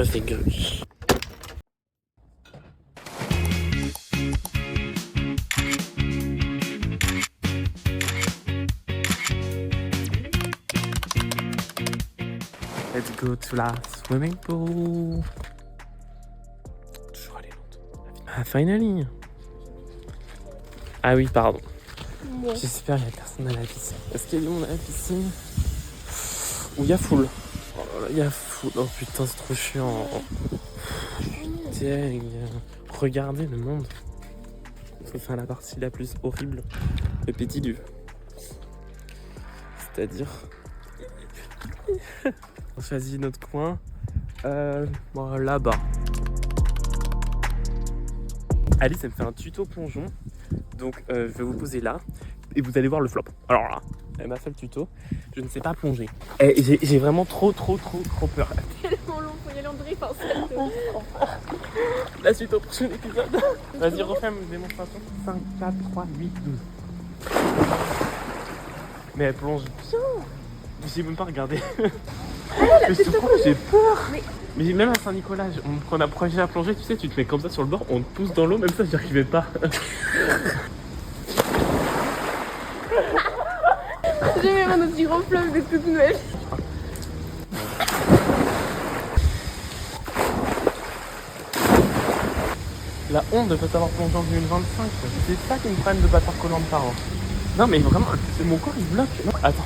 très dégueu. Let's go to la swimming pool. Toujours aller longtemps. Ah, finally. Ah oui, pardon. Ouais. J'espère qu'il n'y a personne à la piscine. Est-ce qu'il y a du monde à la piscine? Ou il y a full? Oh là là, il y a full. Oh putain, c'est trop chiant. Tiens, regardez le monde. Ça, c'est la partie la plus horrible. Le petit lieu. C'est-à-dire... On choisit notre coin. Bon, là-bas. Alice, elle me fait un tuto plongeon. Donc, je vais vous poser là. Et vous allez voir le flop. Alors là, elle m'a fait le tuto. Je ne sais pas plonger. Et j'ai vraiment trop peur. Tellement long, faut y aller en drift en fait. La suite au prochain épisode. Vas-y, refais une démonstration. 5, 4, 3, 8, 12. Mais elle plonge bien. J'ai même pas regardé. Mais je te prends, j'ai peur. Mais même à Saint-Nicolas, quand on approchait à plonger, tu sais, tu te mets comme ça sur le bord, on te pousse dans l'eau, même ça, j'y arrivais pas. J'ai même un petit gros fleuve de toute nouvelle. La honte de pas savoir plonger en 2025. C'est ça qui me freine de pas faire Koh-Lanta. Non, mais vraiment, mon corps il bloque. Non, attends.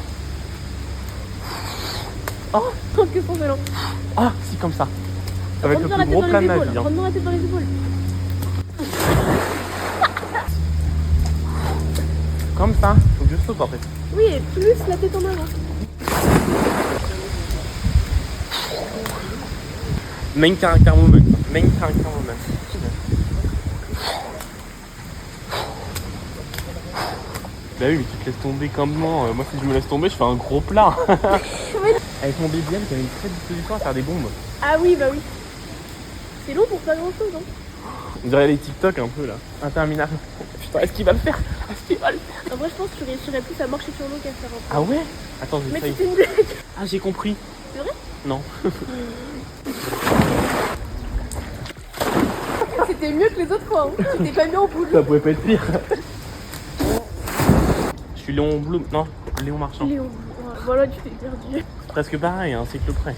Oh, que son vélo. Ah, si, comme ça. Ça va être le plus gros plan de ma vie. Rentre-moi la tête dans les épaules. Comme ça, faut que je saute en fait. Oui, et plus la tête en avant. Main character moment. Main character moment. Bah oui, mais tu te laisses tomber comme moi. Moi, si je me laisse tomber, je fais un gros plat. Avec mon BBL, j'avais une très disposition à faire des bombes. Ah oui, bah oui. C'est long pour pas grand chose, hein. On dirait les TikTok un peu là. Interminable. Putain, est-ce qu'il va le faire? Est-ce qu'il va le faire? En vrai, je pense que tu réussirais plus à marcher sur l'eau qu'à faire un peu. Ah ouais? Attends, Mais j'essaye. c'était une blague. Ah, j'ai compris. C'est vrai? Non. C'était mieux que les autres fois, hein. Tu t'es pas mis en boule. Ça pouvait pas être pire. Je suis Léon Blum. Non, Léon Marchand. Léon. Voilà, tu t'es perdu. Presque pareil, un cycle près.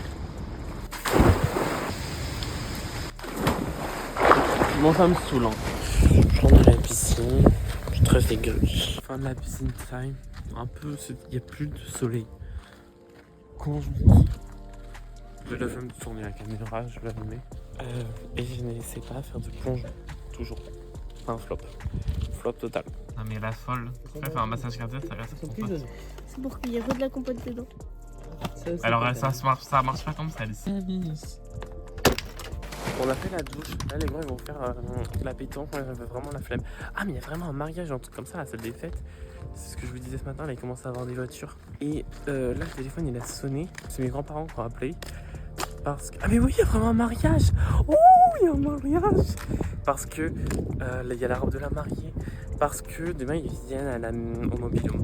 Bon, ça me saoule. Je rentre à la piscine. Je suis très dégueu. Fin de la piscine time. Un peu, il n'y a plus de soleil. Quand je monte, là, je vais me tourner la caméra, je vais l'allumer. Et je n'essaie pas à faire du plongeon. Toujours. Un flop. Flop total. Non mais la folle, faire un massage cardiaque, ça reste trop pas. C'est pour qu'il y ait de la compote dedans. Alors ça marche pas comme ça, Alice. On a fait la douche. Là, les gars, ils vont faire la pétanque. Moi, j'avais vraiment la flemme. Ah, mais il y a vraiment un mariage, un truc comme ça, la salle des fêtes. C'est ce que je vous disais ce matin. Là, ils commencent à avoir des voitures. Et là, le téléphone, il a sonné. C'est mes grands-parents qui ont appelé. Parce que... Ah, mais oui, il y a vraiment un mariage. Oh, il y a un mariage. Parce que là, il y a la robe de la mariée. Parce que demain, ils viennent au mobilium.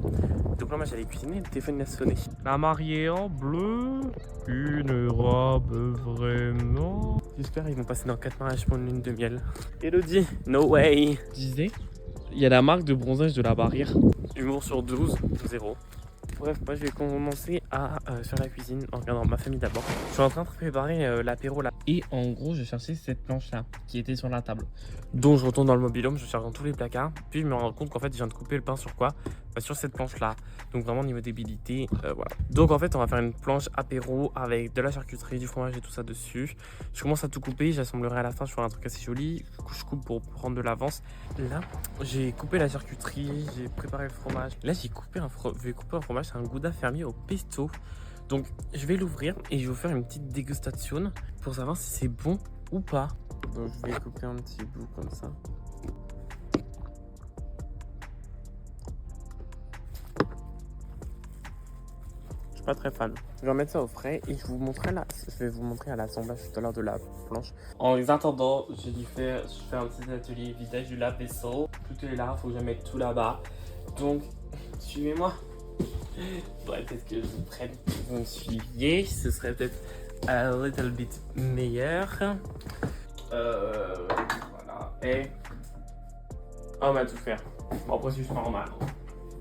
Donc là, moi, j'allais cuisiner. Le téléphone, il a sonné. La mariée en bleu. Une robe vraiment... J'espère qu'ils vont passer dans 4 mariages pour une lune de miel. Elodie, no way. Je disais, il y a la marque de bronzage de la barrière. Humour sur 12, 0. Bref, moi je vais commencer à faire la cuisine en regardant ma famille d'abord. Je suis en train de préparer l'apéro là. Et en gros, je cherchais cette planche là qui était sur la table. Donc je retourne dans le mobil-home, je cherche dans tous les placards. Puis je me rends compte qu'en fait, je viens de couper le pain sur quoi? Sur cette planche là. Donc vraiment niveau débilité, voilà. Donc en fait, on va faire une planche apéro avec de la charcuterie, du fromage et tout ça dessus. Je commence à tout couper, j'assemblerai à la fin, je ferai un truc assez joli. Du coup, je coupe pour prendre de l'avance. Là, j'ai coupé la charcuterie, j'ai préparé le fromage. Là, j'ai coupé je vais couper un fromage, c'est un gouda fermier au pesto. Donc, je vais l'ouvrir et je vais vous faire une petite dégustation pour savoir si c'est bon ou pas. Donc, je vais couper un petit bout comme ça. Pas très fan. Je vais mettre ça au frais et je vais vous montrer à l'assemblage tout à l'heure de la planche. En attendant, je fais un petit atelier vidage du lave-vaisselle. Tout est là, faut que je mette tout là-bas. Donc, suivez-moi. Faudrait peut-être que je vous prenne, que vous me suiviez. Ce serait peut-être a little bit meilleur. Voilà. Et on va tout faire. Bon, après, c'est juste normal.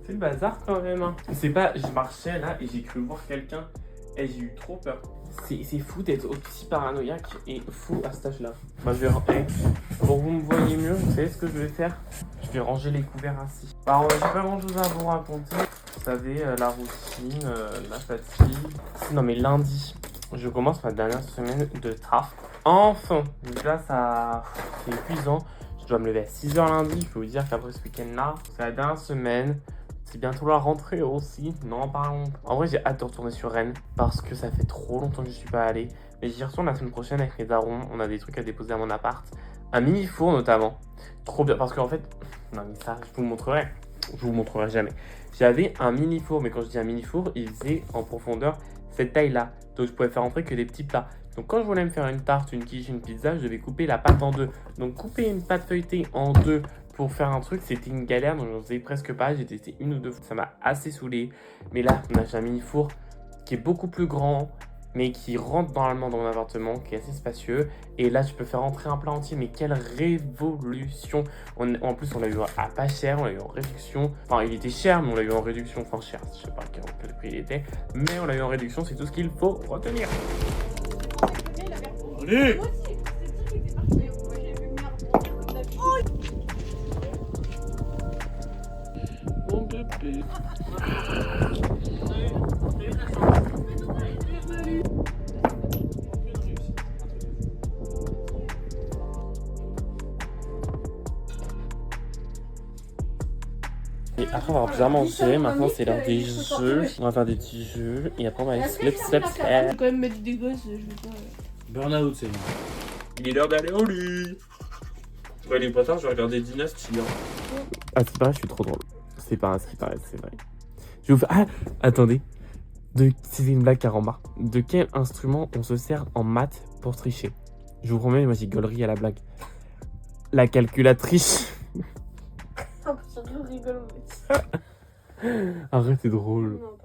C'est le bazar quand même. Hein. C'est pas. Je marchais là et j'ai cru voir quelqu'un et j'ai eu trop peur. C'est fou d'être aussi paranoïaque et fou à cet âge-là. Bah, je vais. Pour que vous me voyez mieux, vous savez ce que je vais faire? Je vais ranger les couverts ainsi. Alors, j'ai pas grand chose à vous raconter. Vous savez, la routine, la fatigue. Non, mais lundi, je commence ma dernière semaine de taf. Enfin! Donc là, c'est épuisant. Je dois me lever à 6h lundi. Je peux vous dire qu'après ce week-end-là, c'est la dernière semaine. C'est bientôt la rentrée aussi. Non, parlons. En vrai, j'ai hâte de retourner sur Rennes parce que ça fait trop longtemps que je suis pas allé. Mais j'y retourne la semaine prochaine avec mes darons. On a des trucs à déposer à mon appart. Un mini four notamment. Trop bien parce qu'en fait, non mais ça, je vous le montrerai. Je vous montrerai jamais. J'avais un mini four, mais quand je dis un mini four, il faisait en profondeur cette taille-là. Donc je pouvais faire entrer que des petits plats. Donc quand je voulais me faire une tarte, une quiche, une pizza, je devais couper la pâte en deux. Donc couper une pâte feuilletée en deux pour faire un truc, c'était une galère. Donc j'en faisais presque pas. J'ai testé une ou deux fois. Ça m'a assez saoulé. Mais là, on a un mini four qui est beaucoup plus grand, mais qui rentre normalement dans mon appartement, qui est assez spacieux. Et là, je peux faire entrer un plat entier. Mais quelle révolution! En plus, on l'a eu à pas cher, on l'a eu en réduction. Enfin, il était cher, mais on l'a eu en réduction. Enfin, cher, je sais pas quel prix il était. Mais on l'a eu en réduction, c'est tout ce qu'il faut retenir. Allez! Mon bébé. Et après avoir bien mangé, maintenant c'est l'heure des jeux. On va faire des petits jeux et après on va aller slip. Je vais quand même mettre des gosses, je vais pas. Burnout, c'est bon. Il est l'heure d'aller au lit. Ouais, les potards, je vais regarder Dynasty. Ah, c'est pas vrai, je suis trop drôle. C'est pas ce qui paraît, c'est vrai. Je vais vous faire. Ah, attendez. C'est une blague Caramba. De quel instrument on se sert en maths pour tricher? Je vous promets, moi j'ai gaulerie à la blague. La calculatrice. Oh putain, je rigole. Arrête, c'est drôle. Non.